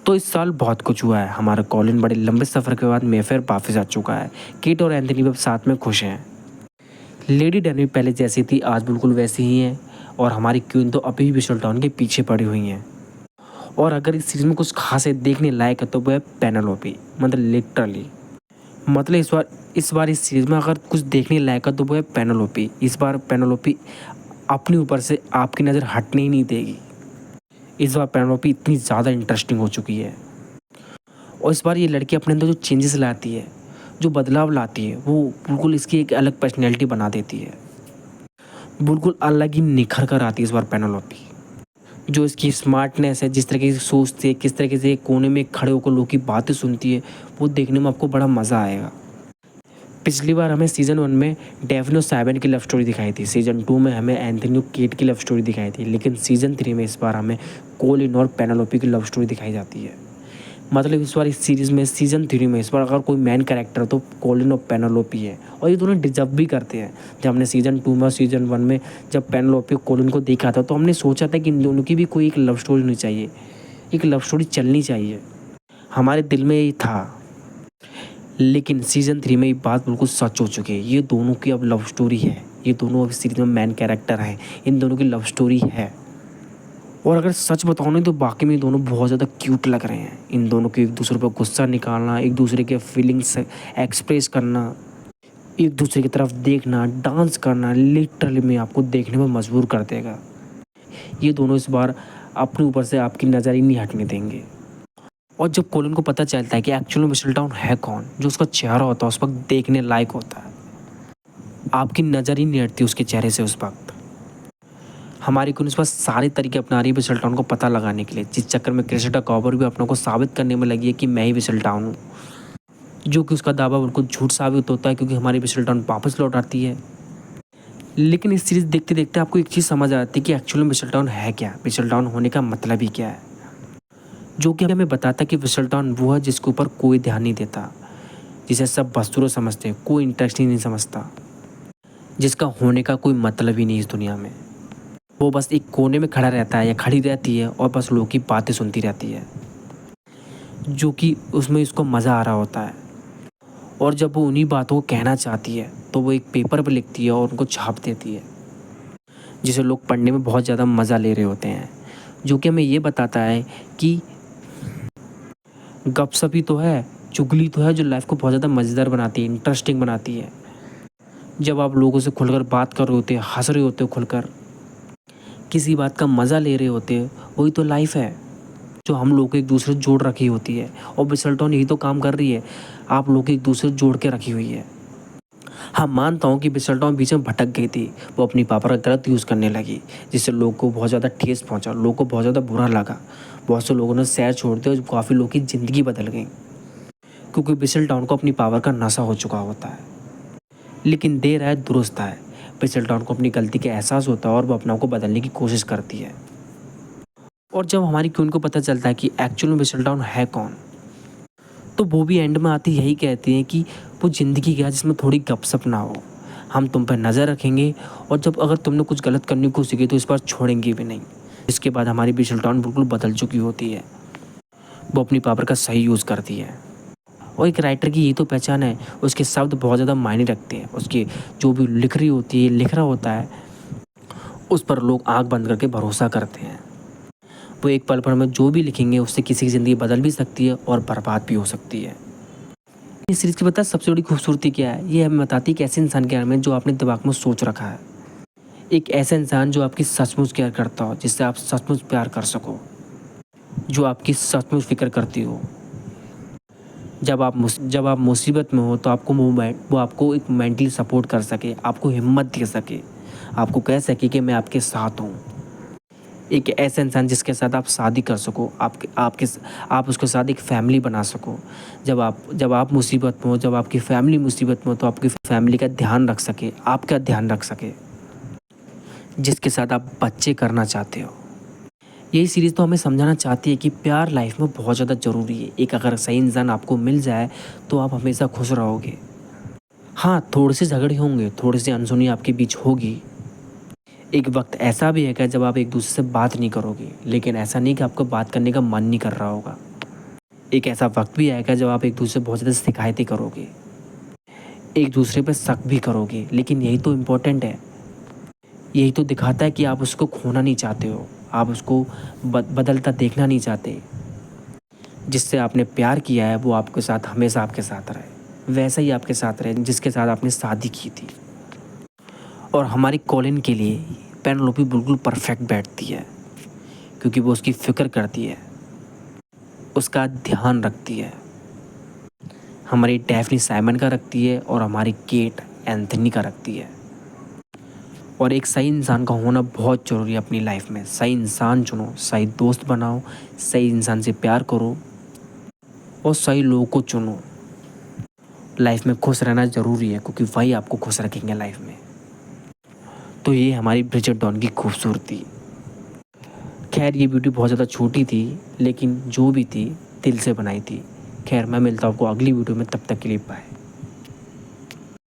तो इस साल बहुत कुछ हुआ है। हमारा कॉलिन बड़े लंबे सफ़र के बाद मेफेयर वापस आ चुका है। केट और एंथनी अब साथ में खुश हैं। लेडी डैनी पहले जैसी थी आज बिल्कुल वैसी ही है और हमारी क्वीन तो अभी भी विशलटॉन के पीछे पड़ी हुई हैं। और अगर इस सीरीज़ में कुछ खास है देखने लायक है तो वह पेनेलोपी, मतलब लिटरली, मतलब इस बार इस सीरीज़ में अगर कुछ देखने लायक है तो वह पेनेलोपी। इस बार पेनेलोपी अपने ऊपर से आपकी नज़र हटने ही नहीं देगी। इस बार पेनेलोपी इतनी ज़्यादा इंटरेस्टिंग हो चुकी है और इस बार ये लड़की अपने अंदर जो चेंजेस लाती है, जो बदलाव लाती है, वो बिल्कुल इसकी एक अलग पर्सनैलिटी बना देती है। बिल्कुल अलग ही निखर कर आती है इस बार पेनेलोपी। जो इसकी स्मार्टनेस है, जिस तरीके से सोचती है, किस तरीके से कोने में खड़े होकर लोगों की बातें सुनती है, वो देखने में आपको बड़ा मज़ा आएगा। पिछली बार हमें सीज़न 1 में डेफनी और साइमन की लव स्टोरी दिखाई थी। सीज़न 2 में हमें एंथनी और केट की लव स्टोरी दिखाई थी। लेकिन सीज़न 3 में इस बार हमें कोलिन और पेनेलोपी की लव स्टोरी दिखाई जाती है। मतलब इस बार इस सीरीज़ में सीज़न 3 में इस बार अगर कोई मेन कैरेक्टर तो कोलिन और पेनेलोपी है और ये दोनों डिजर्व भी करते हैं। जब हमने सीज़न 2 में और सीज़न 1 में जब पेनेलोपी और कोलिन को देखा था तो हमने सोचा था कि इन दोनों की भी कोई एक लव स्टोरी होनी चाहिए, एक लव स्टोरी चलनी चाहिए, हमारे दिल में ये था। लेकिन सीज़न 3 में ये बात बिल्कुल सच हो चुकी है। ये दोनों की अब लव स्टोरी है। ये दोनों अब सीरीज़ में मेन कैरेक्टर हैं। इन दोनों की लव स्टोरी है। और अगर सच बताऊँ ना तो बाकी में ये दोनों बहुत ज़्यादा क्यूट लग रहे हैं। इन दोनों के एक दूसरे पर गुस्सा निकालना, एक दूसरे के फीलिंग्स एक्सप्रेस करना, एक दूसरे की तरफ देखना, डांस करना, लिटरली में आपको देखने में मजबूर कर देगा। ये दोनों इस बार अपने ऊपर से आपकी नज़र ही नहीं हटने देंगे। और जब कोलिन को पता चलता है कि एक्चुअली में विशलटॉन है कौन, जो उसका चेहरा होता है उस वक्त देखने लायक होता है, आपकी नज़र ही नहीं हटती उसके चेहरे से। उस वक्त हमारी क्वीन उस पर सारे तरीके अपना रही है विशलटॉन को पता लगाने के लिए, जिस चक्कर में क्रिस्टा कॉपर भी अपनों को साबित करने में लगी है कि मैं ही विशलटॉन हूँ, जो कि उसका दावा बिल्कुल झूठ साबित होता है क्योंकि हमारी विशलटॉन वापस लौट आती है। लेकिन इस सीरीज़ देखते देखते आपको एक चीज़ समझ आती है कि एक्चुअली में विशलटॉन है क्या, विशलटॉन होने का मतलब ही क्या है, जो कि हमें बताता है कि विशलटॉन वो है जिसके ऊपर कोई ध्यान नहीं देता, जिसे सब बस्तुर समझते हैं, कोई इंटरेस्ट ही नहीं समझता, जिसका होने का कोई मतलब ही नहीं इस दुनिया में। वो बस एक कोने में खड़ा रहता है या खड़ी रहती है और बस लोगों की बातें सुनती रहती है, जो कि उसमें उसको मज़ा आ रहा होता है। और जब वो उन्हीं बातों को कहना चाहती है तो वो एक पेपर पर लिखती है और उनको छाप देती है, जिसे लोग पढ़ने में बहुत ज़्यादा मज़ा ले रहे होते हैं, जो कि हमें ये बताता है कि गपशप तो है, चुगली तो है, जो लाइफ को बहुत ज़्यादा मज़ेदार बनाती है, इंटरेस्टिंग बनाती है। जब आप लोगों से खुलकर बात कर रहे होते हैं, हंस रहे होते हो, खुलकर किसी बात का मज़ा ले रहे होते हैं, वही तो लाइफ है जो हम लोग को एक दूसरे से जोड़ रखी होती है। और विशलटॉन यही तो काम कर रही है, आप लोग एक दूसरे से जोड़ के रखी हुई है। हाँ, मानता हूँ कि विशलटॉन बीच में भटक गई थी, वो अपनी पावर का गलत यूज़ करने लगी, जिससे लोग को बहुत ज़्यादा ठेस पहुँचा, लोगों को बहुत ज़्यादा बुरा लगा। बहुत से लोगों ने शहर छोड़ दिया और काफ़ी लोगों की ज़िंदगी बदल गई, क्योंकि विशलटॉन को अपनी पावर का नशा हो चुका होता है। लेकिन देर आए दुरुस्त आए, विशलटॉन को अपनी गलती का एहसास होता है और वो अपने आप को बदलने की कोशिश करती है। और जब हमारी क्वीन को पता चलता है कि एक्चुअल में विशलटॉन है कौन, तो वो भी एंड में आती यही कहती हैं कि वो ज़िंदगी क्या जिसमें थोड़ी गपशप ना हो, हम तुम पर नज़र रखेंगे और जब अगर तुमने कुछ गलत करने की कोशिश की तो इस बार छोड़ेंगे भी नहीं। इसके बाद हमारी विशलटॉन बिल्कुल बदल चुकी होती है, वो अपनी पावर का सही यूज़ करती है। और एक राइटर की यही तो पहचान है, उसके शब्द बहुत ज़्यादा मायने रखते हैं। उसके जो भी लिख रही होती है, लिख रहा होता है, उस पर लोग आँख बंद करके भरोसा करते हैं। वो एक पल भर में जो भी लिखेंगे उससे किसी की ज़िंदगी बदल भी सकती है और बर्बाद भी हो सकती है। इस सीरीज़ की पता है सबसे बड़ी खूबसूरती क्या है? ये हमें बताती है कि ऐसे इंसान के बारे में जो आपने दिमाग में सोच रखा है, एक ऐसा इंसान जो आपकी सचमुच केयर करता हो, जिससे आप सचमुच प्यार कर सको, जो आपकी सचमुच फिक्र करती हो। जब आप मुसीबत में हो तो आपको वो आपको एक मेंटली सपोर्ट कर सके, आपको हिम्मत दे सके, आपको कह सके कि मैं आपके साथ हूँ। एक ऐसा इंसान जिसके साथ आप शादी कर सको, आप उसके साथ एक फैमिली बना सको। जब आप मुसीबत में हो, जब आपकी फैमिली मुसीबत में हो तो आपकी फैमिली का ध्यान रख सके, आपका ध्यान रख सके, जिसके साथ आप बच्चे करना चाहते हो। यही सीरीज़ तो हमें समझाना चाहती है कि प्यार लाइफ में बहुत ज़्यादा ज़रूरी है। एक अगर सही इंसान आपको मिल जाए तो आप हमेशा खुश रहोगे। हाँ, थोड़े से झगड़े होंगे, थोड़ी सी अनसुनी आपके बीच होगी। एक वक्त ऐसा भी है जब आप एक दूसरे से बात नहीं करोगे, लेकिन ऐसा नहीं कि आपको बात करने का मन नहीं कर रहा होगा। एक ऐसा वक्त भी आएगा जब आप एक दूसरे से बहुत ज़्यादा शिकायतें करोगे, एक दूसरे पे शक भी करोगे, लेकिन यही तो इम्पोर्टेंट है। यही तो दिखाता है कि आप उसको खोना नहीं चाहते हो, आप उसको बदलता देखना नहीं चाहते। जिससे आपने प्यार किया है वो आपके साथ हमेशा आपके साथ रहे, वैसा ही आपके साथ रहे जिसके साथ आपने शादी की थी। और हमारी कॉलिन के लिए पेनेलोपी बिल्कुल परफेक्ट बैठती है, क्योंकि वो उसकी फ़िक्र करती है, उसका ध्यान रखती है। हमारी डैफ्नी साइमन का रखती है और हमारी केट एंथनी का रखती है। और एक सही इंसान का होना बहुत ज़रूरी है अपनी लाइफ में। सही इंसान चुनो, सही दोस्त बनाओ, सही इंसान से प्यार करो और सही लोगों को चुनो। लाइफ में खुश रहना ज़रूरी है, क्योंकि वही आपको खुश रखेंगे लाइफ में। तो ये हमारी ब्रिजेट डॉन की खूबसूरती। खैर ये वीडियो बहुत ज़्यादा छोटी थी, लेकिन जो भी थी दिल से बनाई थी। खैर मैं मिलता हूँ आपको अगली वीडियो में, तब तक के लिए बाय।